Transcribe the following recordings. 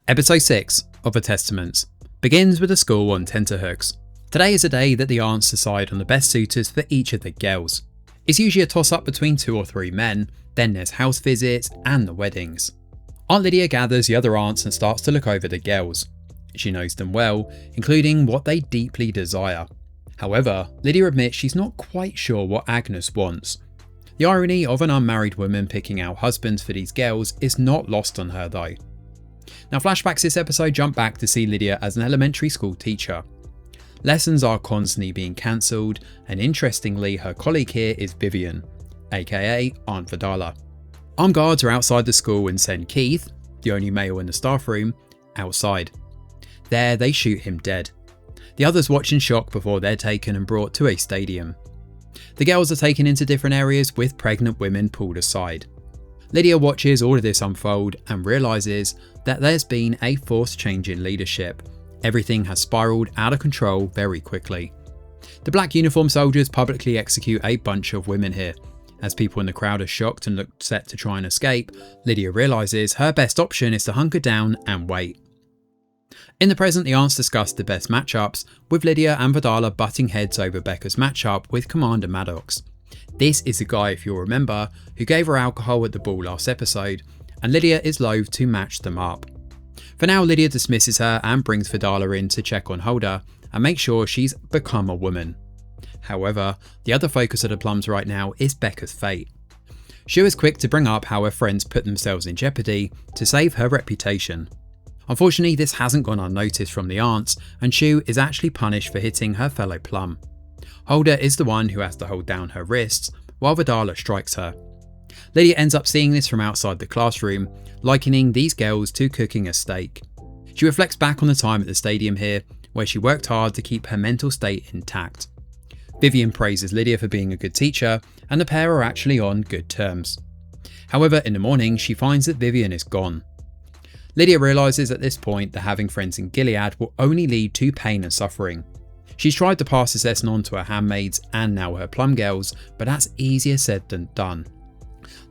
Episode 6 of The Testaments begins with a school on tenterhooks. Today is a day that the aunts decide on the best suitors for each of the girls. It's usually a toss-up between 2 or 3 men, then there's house visits and the weddings. Aunt Lydia gathers the other aunts and starts to look over the girls. She knows them well, including what they deeply desire. However, Lydia admits she's not quite sure what Agnes wants. The irony of an unmarried woman picking out husbands for these girls is not lost on her though. Now, flashbacks this episode jump back to see Lydia as an elementary school teacher. Lessons are constantly being cancelled, and interestingly her colleague here is Vivian, aka Aunt Vidala. Armed guards are outside the school and send Keith, the only male in the staff room, outside. There they shoot him dead. The others watch in shock before they're taken and brought to a stadium. The girls are taken into different areas with pregnant women pulled aside. Lydia watches all of this unfold and realises that there's been a forced change in leadership. Everything has spiralled out of control very quickly. The black uniform soldiers publicly execute a bunch of women here. As people in the crowd are shocked and look set to try and escape, Lydia realises her best option is to hunker down and wait. In the present, the aunts discuss the best matchups, with Lydia and Vidala butting heads over Becca's matchup with Commander Maddox. This is the guy, if you'll remember, who gave her alcohol at the ball last episode, and Lydia is loath to match them up. For now, Lydia dismisses her and brings Vidala in to check on Hulda and make sure she's become a woman. However, the other focus of the plums right now is Becca's fate. Shu is quick to bring up how her friends put themselves in jeopardy to save her reputation. Unfortunately, this hasn't gone unnoticed from the aunts, and Shu is actually punished for hitting her fellow plum. Hulda is the one who has to hold down her wrists, while Vidala strikes her. Lydia ends up seeing this from outside the classroom, likening these girls to cooking a steak. She reflects back on the time at the stadium here, where she worked hard to keep her mental state intact. Vivian praises Lydia for being a good teacher, and the pair are actually on good terms. However, in the morning, she finds that Vivian is gone. Lydia realises at this point that having friends in Gilead will only lead to pain and suffering. She's tried to pass this lesson on to her handmaids and now her plum girls, but that's easier said than done.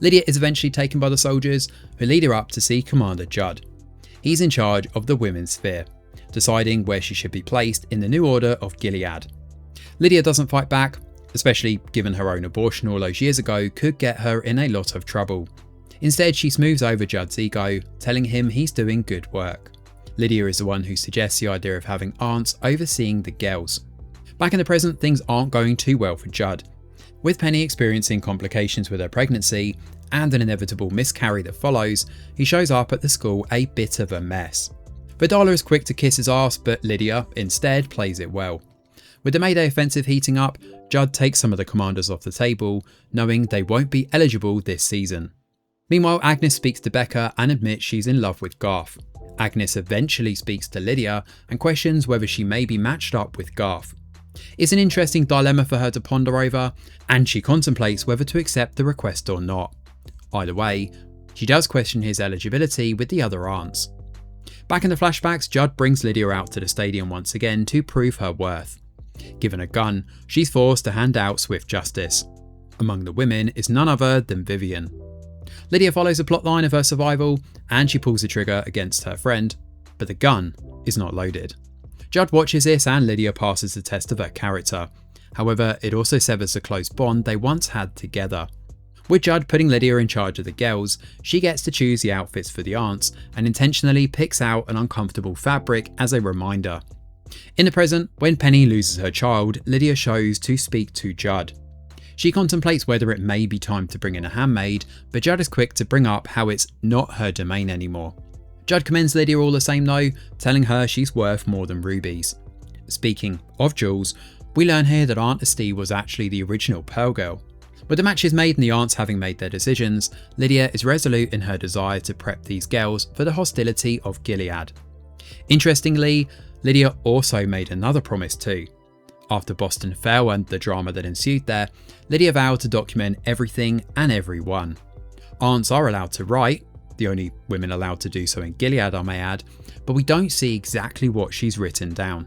Lydia is eventually taken by the soldiers, who lead her up to see Commander Judd. He's in charge of the women's sphere, deciding where she should be placed in the new order of Gilead. Lydia doesn't fight back, especially given her own abortion all those years ago could get her in a lot of trouble. Instead, she smooths over Judd's ego, telling him he's doing good work. Lydia is the one who suggests the idea of having aunts overseeing the girls. Back in the present, things aren't going too well for Judd. With Penny experiencing complications with her pregnancy and an inevitable miscarry that follows, he shows up at the school a bit of a mess. Vidala is quick to kiss his ass, but Lydia instead plays it well. With the Mayday offensive heating up, Judd takes some of the commanders off the table, knowing they won't be eligible this season. Meanwhile, Agnes speaks to Becca and admits she's in love with Garth. Agnes eventually speaks to Lydia and questions whether she may be matched up with Garth. It's an interesting dilemma for her to ponder over, and she contemplates whether to accept the request or not. Either way, she does question his eligibility with the other aunts. Back in the flashbacks, Judd brings Lydia out to the stadium once again to prove her worth. Given a gun, she's forced to hand out swift justice. Among the women is none other than Vivian. Lydia follows the plotline of her survival, and she pulls the trigger against her friend, but the gun is not loaded. Judd watches this and Lydia passes the test of her character. However, it also severs the close bond they once had together. With Judd putting Lydia in charge of the girls, she gets to choose the outfits for the aunts and intentionally picks out an uncomfortable fabric as a reminder. In the present, when Penny loses her child, Lydia shows to speak to Judd. She contemplates whether it may be time to bring in a handmaid, but Judd is quick to bring up how it's not her domain anymore. Judd commends Lydia all the same though, telling her she's worth more than rubies. Speaking of jewels, we learn here that Aunt Esti was actually the original Pearl Girl. With the matches made and the aunts having made their decisions, Lydia is resolute in her desire to prep these girls for the hostility of Gilead. Interestingly, Lydia also made another promise too. After Boston fell and the drama that ensued there, Lydia vowed to document everything and everyone. Aunts are allowed to write, the only women allowed to do so in Gilead I may add, but we don't see exactly what she's written down.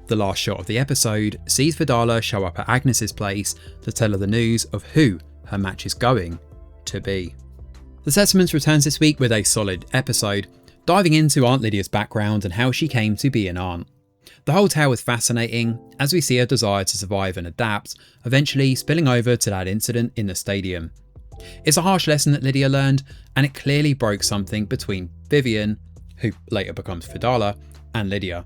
The last shot of the episode sees Vidala show up at Agnes's place to tell her the news of who her match is going to be. The Testaments returns this week with a solid episode. diving into Aunt Lydia's background and how she came to be an aunt. The whole tale is fascinating, as we see her desire to survive and adapt, eventually spilling over to that incident in the stadium. It's a harsh lesson that Lydia learned, and it clearly broke something between Vivian, who later becomes Fidala, and Lydia.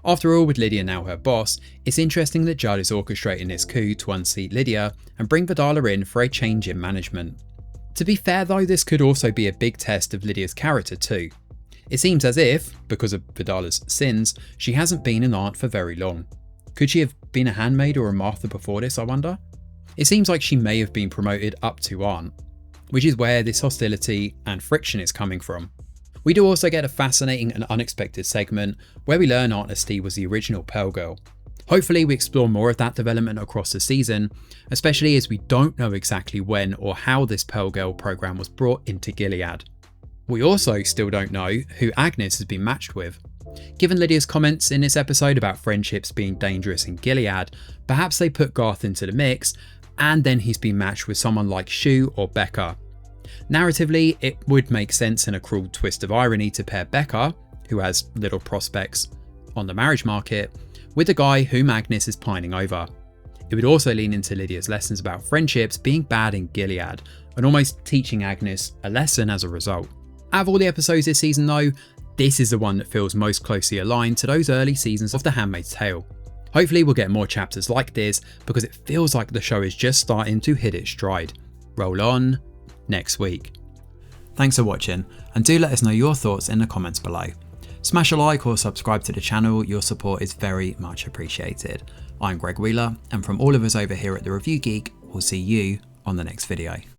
After all, with Lydia now her boss, it's interesting that Judd is orchestrating this coup to unseat Lydia and bring Fidala in for a change in management. To be fair though, this could also be a big test of Lydia's character too. It seems as if, because of Fidala's sins, she hasn't been an aunt for very long. Could she have been a handmaid or a Martha before this, I wonder? It seems like she may have been promoted up to aunt, which is where this hostility and friction is coming from. We do also get a fascinating and unexpected segment where we learn Aunt Esty was the original Pearl Girl. Hopefully we explore more of that development across the season, especially as we don't know exactly when or how this Pearl Girl program was brought into Gilead. We also still don't know who Agnes has been matched with. Given Lydia's comments in this episode about friendships being dangerous in Gilead, perhaps they put Garth into the mix and then he's been matched with someone like Shu or Becca. Narratively, it would make sense in a cruel twist of irony to pair Becca, who has little prospects on the marriage market, with the guy whom Agnes is pining over. It would also lean into Lydia's lessons about friendships being bad in Gilead, and almost teaching Agnes a lesson as a result. Out of all the episodes this season though, this is the one that feels most closely aligned to those early seasons of The Handmaid's Tale. Hopefully we'll get more chapters like this because it feels like the show is just starting to hit its stride. Roll on next week. Thanks for watching, and do let us know your thoughts in the comments below. Smash a like or subscribe to the channel, your support is very much appreciated. I'm Greg Wheeler, and from all of us over here at The Review Geek, we'll see you on the next video.